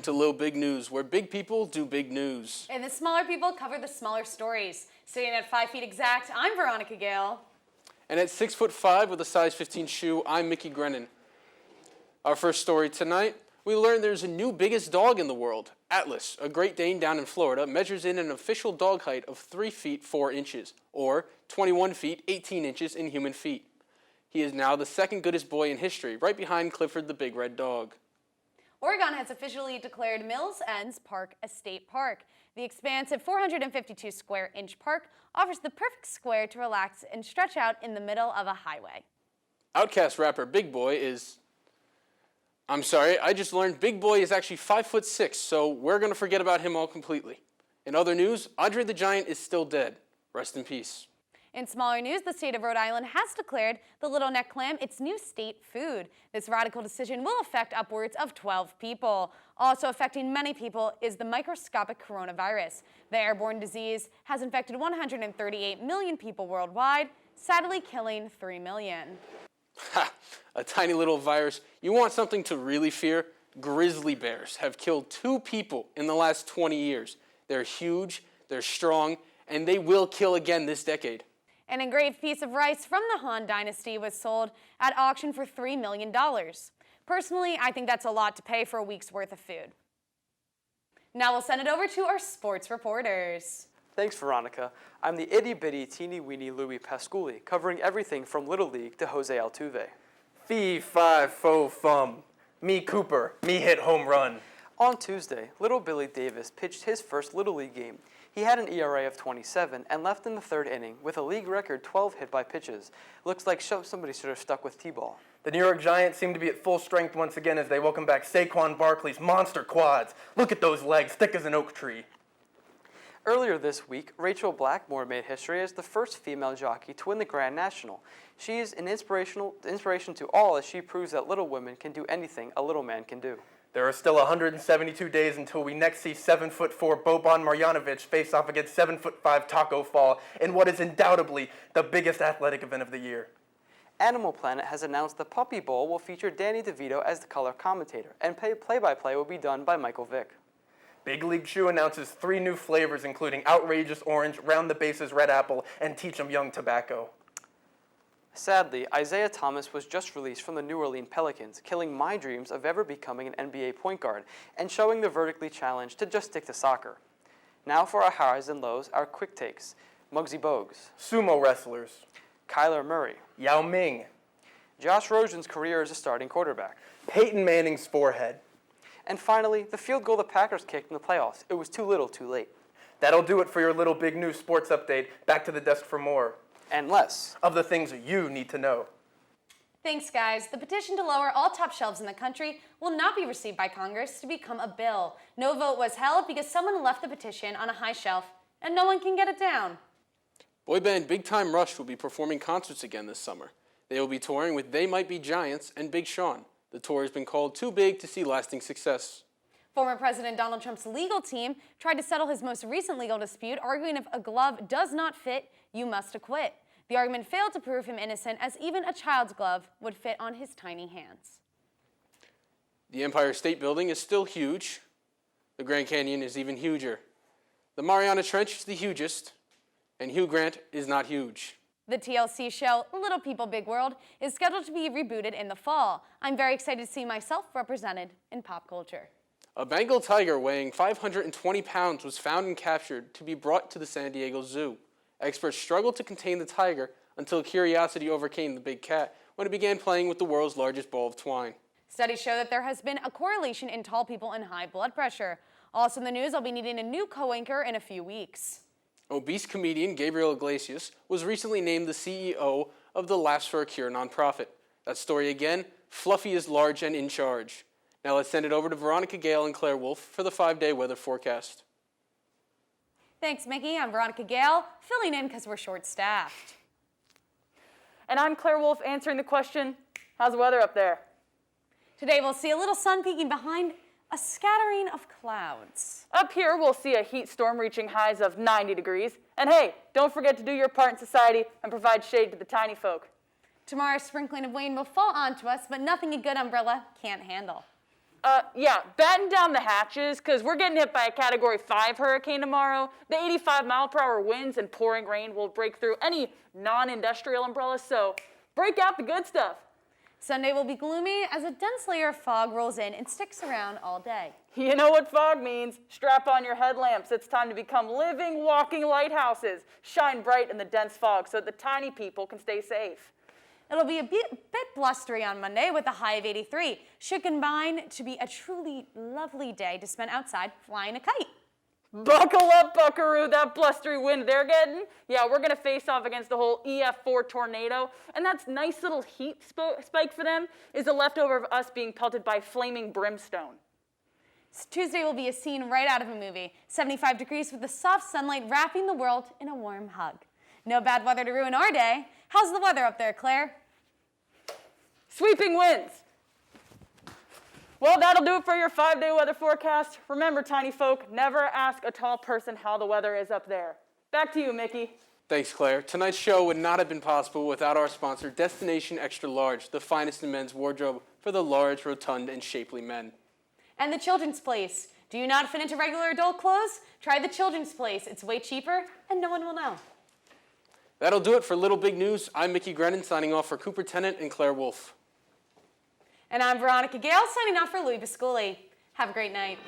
to Lil Big News, where big people do big news. And the smaller people cover the smaller stories. Sitting at 5 feet exact, I'm Veronica Gale. And at 6'5" with a size 15 shoe, I'm Mickey Grennan. Our first story tonight, we learned there's a new biggest dog in the world. Atlas, a Great Dane down in Florida, measures in an official dog height of 3 feet 4 inches, or 21 feet 18 inches in human feet. He is now the second goodest boy in history, right behind Clifford the Big Red Dog. Oregon has officially declared Mills Ends Park a state park. The expansive 452 square inch park offers the perfect square to relax and stretch out in the middle of a highway. Outkast rapper Big Boy is... I just learned Big Boy is actually 5'6", so we're going to forget about him all completely. In other news, Andre the Giant is still dead. Rest in peace. In smaller news, the state of Rhode Island has declared the little neck clam its new state food. This radical decision will affect upwards of 12 people. Also affecting many people is the microscopic coronavirus. The airborne disease has infected 138 million people worldwide, sadly killing 3 million. Ha! A tiny little virus. You want something to really fear? Grizzly bears have killed 2 people in the last 20 years. They're huge, they're strong, and they will kill again this decade. An engraved piece of rice from the Han Dynasty was sold at auction for $3 million. Personally, I think that's a lot to pay for a week's worth of food. Now we'll send it over to our sports reporters. Thanks, Veronica. I'm the itty-bitty, teeny-weeny Louis Pasculi, covering everything from Little League to Jose Altuve. Fee, fi, fo, fum. Me Cooper, me hit home run. On Tuesday, little Billy Davis pitched his first Little League game. He had an ERA of 27 and left in the 3rd inning with a league record 12 hit by pitches. Looks like somebody should have stuck with T-ball. The New York Giants seem to be at full strength once again as they welcome back Saquon Barkley's monster quads. Look at those legs, thick as an oak tree. Earlier this week, Rachel Blackmore made history as the first female jockey to win the Grand National. She is an inspiration to all as she proves that little women can do anything a little man can do. There are still 172 days until we next see 7'4" Boban Marjanovic face off against 7'5" Taco Fall in what is undoubtedly the biggest athletic event of the year. Animal Planet has announced the Puppy Bowl will feature Danny DeVito as the color commentator, and play-by-play will be done by Michael Vick. Big League Chew announces 3 new flavors, including Outrageous Orange, Round the Bases Red Apple, and Teach 'em Young Tobacco. Sadly, Isaiah Thomas was just released from the New Orleans Pelicans, killing my dreams of ever becoming an NBA point guard and showing the vertically challenged to just stick to soccer. Now for our highs and lows, our quick takes. Muggsy Bogues. Sumo wrestlers. Kyler Murray. Yao Ming. Josh Rosen's career as a starting quarterback. Peyton Manning's forehead. And finally, the field goal the Packers kicked in the playoffs. It was too little, too late. That'll do it for your Little Big News sports update. Back to the desk for more. And less of the things you need to know. Thanks, guys. The petition to lower all top shelves in the country will not be received by Congress to become a bill. No vote was held because someone left the petition on a high shelf and no one can get it down. Boy band Big Time Rush will be performing concerts again this summer. They will be touring with They Might Be Giants and Big Sean. The tour has been called too big to see lasting success. Former President Donald Trump's legal team tried to settle his most recent legal dispute, arguing if a glove does not fit, you must acquit. The argument failed to prove him innocent, as even a child's glove would fit on his tiny hands. The Empire State Building is still huge. The Grand Canyon is even huger. The Mariana Trench is the hugest, and Hugh Grant is not huge. The TLC show Little People Big World is scheduled to be rebooted in the fall. I'm very excited to see myself represented in pop culture. A Bengal tiger weighing 520 pounds was found and captured to be brought to the San Diego Zoo. Experts struggled to contain the tiger until curiosity overcame the big cat when it began playing with the world's largest ball of twine. Studies show that there has been a correlation in tall people and high blood pressure. Also in the news, I'll be needing a new co-anchor in a few weeks. Obese comedian Gabriel Iglesias was recently named the CEO of the Laughs for a Cure nonprofit. That story again, Fluffy is large and in charge. Now let's send it over to Veronica Gale and Claire Wolf for the 5-day weather forecast. Thanks, Mickey. I'm Veronica Gale, filling in because we're short-staffed. And I'm Claire Wolf answering the question, how's the weather up there? Today we'll see a little sun peeking behind a scattering of clouds. Up here we'll see a heat storm reaching highs of 90 degrees. And hey, don't forget to do your part in society and provide shade to the tiny folk. Tomorrow a sprinkling of rain will fall onto us, but nothing a good umbrella can't handle. Yeah, batten down the hatches, because we're getting hit by a Category 5 hurricane tomorrow. The 85-mile-per-hour winds and pouring rain will break through any non-industrial umbrellas, so break out the good stuff. Sunday will be gloomy as a dense layer of fog rolls in and sticks around all day. You know what fog means. Strap on your headlamps. It's time to become living, walking lighthouses. Shine bright in the dense fog so that the tiny people can stay safe. It'll be a bit blustery on Monday with a high of 83. Should combine to be a truly lovely day to spend outside flying a kite. Buckle up, buckaroo, that blustery wind they're getting. Yeah, we're going to face off against the whole EF4 tornado, and that nice little heat spike for them is a leftover of us being pelted by flaming brimstone. Tuesday will be a scene right out of a movie. 75 degrees with the soft sunlight wrapping the world in a warm hug. No bad weather to ruin our day. How's the weather up there, Claire? Sweeping winds. Well, that'll do it for your 5-day weather forecast. Remember, tiny folk, never ask a tall person how the weather is up there. Back to you, Mickey. Thanks, Claire. Tonight's show would not have been possible without our sponsor, Destination Extra Large, the finest in men's wardrobe for the large, rotund, and shapely men. And the Children's Place. Do you not fit into regular adult clothes? Try the Children's Place. It's way cheaper, and no one will know. That'll do it for Little Big News. I'm Mickey Grennan, signing off for Cooper Tennant and Claire Wolf. And I'm Veronica Gale, signing off for Louis Biscoli. Have a great night.